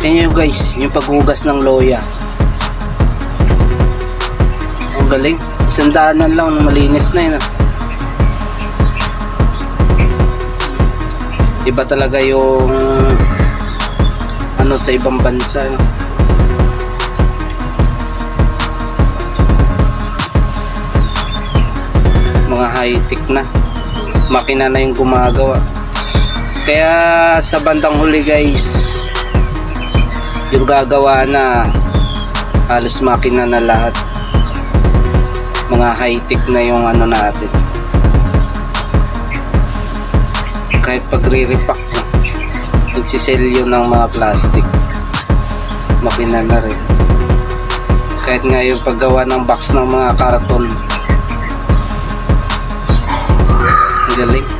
Yan yun guys, yung paghugas ng loya. Ang galing. Isang daanan lang, malinis na yun. Iba talaga yung ano sa ibang bansa. Mga high-tech na. Makina na yung gumagawa. Kaya sa bandang huli guys, yung gagawa na halos makina na lahat. Mga high-tech na yung ano natin. Kahit pag re-repack na, nagsiselyo ng mga plastic, makina na rin. Kahit nga yung paggawa ng box ng mga karton, galing.